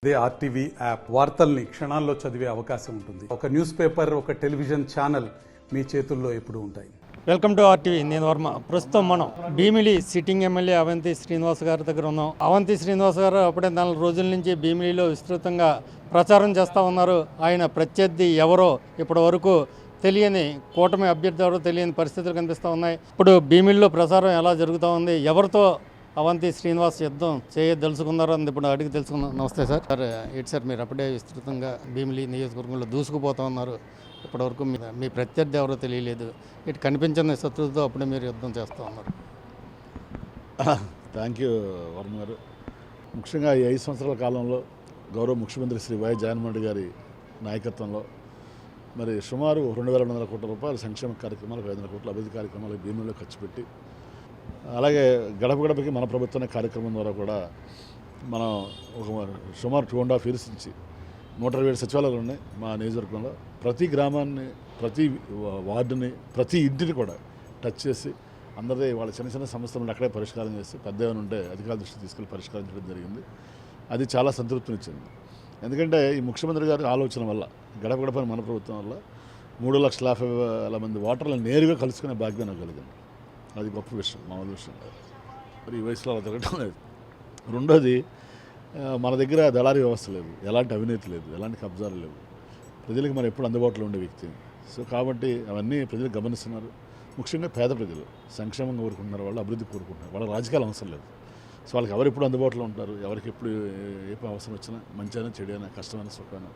ఇదే RTV app వార్తల్ని క్షణాల్లో చదివే అవకాశం ఉంటుంది. ఒక న్యూస్ పేపర్, ఒక టెలివిజన్ ఛానల్ మీ చేతుల్లో ఎప్పుడూ ఉంటాయి. Welcome to RTV. నేను వర్మ. ప్రస్తుతం మనం భీమిలి సిట్టింగ్ ఎమ్మెల్యే అవంతి శ్రీనివాస్ గారి దగ్గర ఉన్నాం. అవంతి శ్రీనివాస్ గారు అప్పుడే 4 రోజుల నుంచి భీమిలిలో విస్తృతంగా ప్రచారం చేస్తూ ఉన్నారు. ఆయన ప్రత్యర్థి ఎవరో ఇప్పటి వరకు తెలియని, కూటమి అభ్యర్థి ఎవరో తెలియని పరిస్థితులు కనిపిస్తూ ఉన్నాయి. ఇప్పుడు భీమిలిలో ప్రచారం ఎలా జరుగుతూ ఉంది, ఎవరితో అవంతి శ్రీనివాస్ యుద్ధం తెలుసుకున్నారు అని ఇప్పుడు అడిగి తెలుసుకున్నాం. నమస్తే సార్. సార్ మీరు అప్పుడే విస్తృతంగా భీమిలి నియోజకవర్గంలో దూసుకుపోతా ఉన్నారు. ఇప్పటివరకు మీ ప్రత్యర్థి ఎవరో తెలియలేదు. ఇటు కనిపించని శత్రువుతో అప్పుడే మీరు యుద్ధం చేస్తూ ఉన్నారు. థ్యాంక్ యూ వర్మ గారు. ముఖ్యంగా ఈ 5 సంవత్సరాల కాలంలో గౌరవ ముఖ్యమంత్రి శ్రీ వైఎస్ జగన్మోహన్ రెడ్డి గారి నాయకత్వంలో మరి సుమారు 2,200 కోట్ల రూపాయల సంక్షేమ కార్యక్రమాలు, 500 కోట్ల అభివృద్ధి కార్యక్రమాలు భీమిలో ఖర్చు పెట్టి, అలాగే గడప గడపకి మన ప్రభుత్వ కార్యక్రమం ద్వారా కూడా మనం ఒక సుమారు 2.5 years నుంచి 127 సచివాలయాలు ఉన్నాయి మా నియోజకవర్గంలో. ప్రతి గ్రామాన్ని, ప్రతి వార్డుని, ప్రతి ఇంటిని కూడా టచ్ చేసి అందరిదే వాళ్ళ చిన్న చిన్న సమస్యలను అక్కడే పరిష్కారం చేసి పెద్ద ఏమైనా ఉంటే అధికారుల దృష్టికి తీసుకెళ్ళి పరిష్కరించడం జరిగింది. అది చాలా సంతృప్తినిచ్చింది. ఎందుకంటే ఈ ముఖ్యమంత్రి గారి ఆలోచన వల్ల, గడప గడప మన ప్రభుత్వం వల్ల 3,50,000 మంది ఓటర్లను నేరుగా కలుసుకునే భాగ్యం నాకు కలిగింది. అది గొప్ప విషయం, మామూలు విషయం కాదు. మరి ఈ వయసులో అలా తిరగడం లేదు. రెండోది, మన దగ్గర దళారీ వ్యవస్థ లేదు, ఎలాంటి అవినీతి లేదు, ఎలాంటి కబ్జాలు లేవు. ప్రజలకు మనం ఎప్పుడు అందుబాటులో ఉండే వ్యక్తి. సో కాబట్టి అవన్నీ ప్రజలు గమనిస్తున్నారు. ముఖ్యంగా పేద ప్రజలు సంక్షేమం కోరుకుంటున్నారు, వాళ్ళు అభివృద్ధి కోరుకుంటున్నారు, వాళ్ళ రాజకీయాలు అవసరం లేదు. సో వాళ్ళకి ఎవరు ఎప్పుడు అందుబాటులో ఉంటారు, ఎవరికి ఎప్పుడు ఏ అవసరం వచ్చినా, మంచైనా చెడైనా, కష్టమైన సుఖమైనా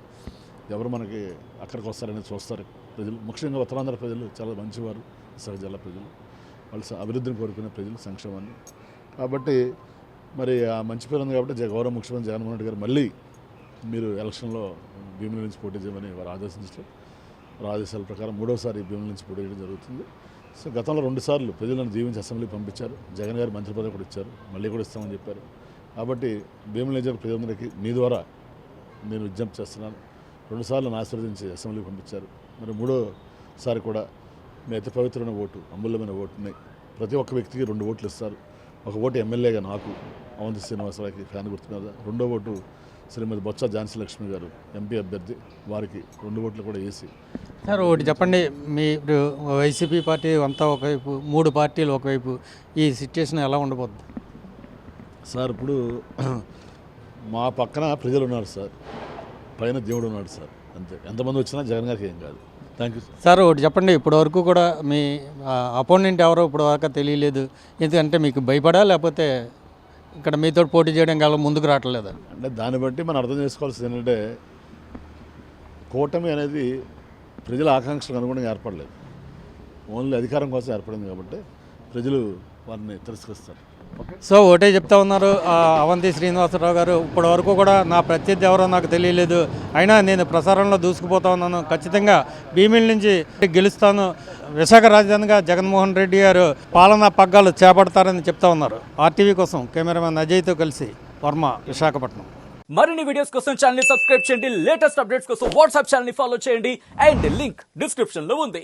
ఎవరు మనకి అక్కడికి వస్తారనేది చూస్తారు ప్రజలు. ముఖ్యంగా ఉత్తరాంధ్ర ప్రజలు చాలా మంచివారు, సహజల ప్రజలు, వాళ్ళు అభివృద్ధిని కోరుకునే ప్రజలు, సంక్షేమాన్ని. కాబట్టి మరి ఆ మంచి పేరు ఉంది కాబట్టి గౌరవ ముఖ్యమంత్రి జగన్మోహన్ రెడ్డి గారు మళ్ళీ మీరు ఎలక్షన్లో భీమిలి నుంచి పోటీ చేయమని వారు ఆదేశించారు. వారి ఆదేశాల ప్రకారం 3వసారి భీమిలి నుంచి పోటీ చేయడం జరుగుతుంది. సో గతంలో 2 సార్లు ప్రజలను దీవించి అసెంబ్లీకి పంపించారు. జగన్ గారు మంత్రి పదవి కూడా ఇచ్చారు, మళ్ళీ కూడా ఇస్తామని చెప్పారు. కాబట్టి భీమిలి నియోజకవర్గ ప్రజలందరికీ మీ ద్వారా నేను విజ్ఞప్తి చేస్తున్నాను. 2 సార్లు ఆశీర్వదించి అసెంబ్లీకి పంపించారు. మరి 3వసారి కూడా మీ అతి పవిత్రమైన ఓటు, అమూల్యమైన ఓటుని ప్రతి ఒక్క వ్యక్తికి 2 ఓట్లు ఇస్తారు. ఒక ఓటు ఎమ్మెల్యేగా నాకు, అవంతి శ్రీనివాసరావుకి ఫ్యాన్ గుర్తు మీద, 2వ ఓటు శ్రీమతి బొత్స ఝాన్సీ లక్ష్మి గారు ఎంపీ అభ్యర్థి, వారికి 2 ఓట్లు కూడా వేసి. సార్ ఒకటి చెప్పండి, మీరు వైసీపీ పార్టీ అంతా ఒకవైపు, 3 పార్టీలు ఒకవైపు, ఈ సిచ్యుయేషన్ ఎలా ఉండబోతుంది సార్? ఇప్పుడు మా పక్కన ప్రజలు ఉన్నారు సార్, పైన దేవుడు ఉన్నాడు సార్, అంతే. ఎంతమంది వచ్చినా జగన్ గారికి ఏం కాదు. Thank you sir. ఒకటి చెప్పండి, ఇప్పటి వరకు కూడా మీ అపోనెంట్ ఎవరో ఇప్పుడు వరకు తెలియలేదు. ఎందుకంటే మీకు భయపడా, లేకపోతే ఇక్కడ మీతో పోటీ చేయడం కాలం ముందుకు రావట్లేదా? అంటే దాన్ని బట్టి మనం అర్థం చేసుకోవాల్సింది ఏంటంటే, కూటమి అనేది ప్రజల ఆకాంక్షలకు అనుగుణంగా ఏర్పడలేదు, ఓన్లీ అధికారం కోసం ఏర్పడింది. కాబట్టి ప్రజలు వారిని తిరస్కరిస్తారు. సో ఒకటే చెప్తా ఉన్నారు అవంతి శ్రీనివాసరావు గారు, ఇప్పటి వరకు కూడా నా ప్రత్యర్థి ఎవరో నాకు తెలియలేదు, అయినా నేను ప్రసారంలో దూసుకుపోతా ఉన్నాను, ఖచ్చితంగా భీమిలి నుంచి గెలుస్తాను, విశాఖ రాజధానిగా జగన్మోహన్ రెడ్డి గారు పాలనా పగ్గాలు చేపడతారని చెప్తా ఉన్నారు. ఆర్టీవీ కోసం కెమెరామెన్ అజయ్తో కలిసి వర్మ, విశాఖపట్నం. మరిన్ని వీడియోస్ కోసం ఛానల్ ని సబ్స్క్రైబ్ చేయండి. లేటెస్ట్ అప్డేట్స్ కోసం వాట్సాప్ ఛానల్ ని ఫాలో చేయండి. అండ్ లింక్ డిస్క్రిప్షన్ లో ఉంది.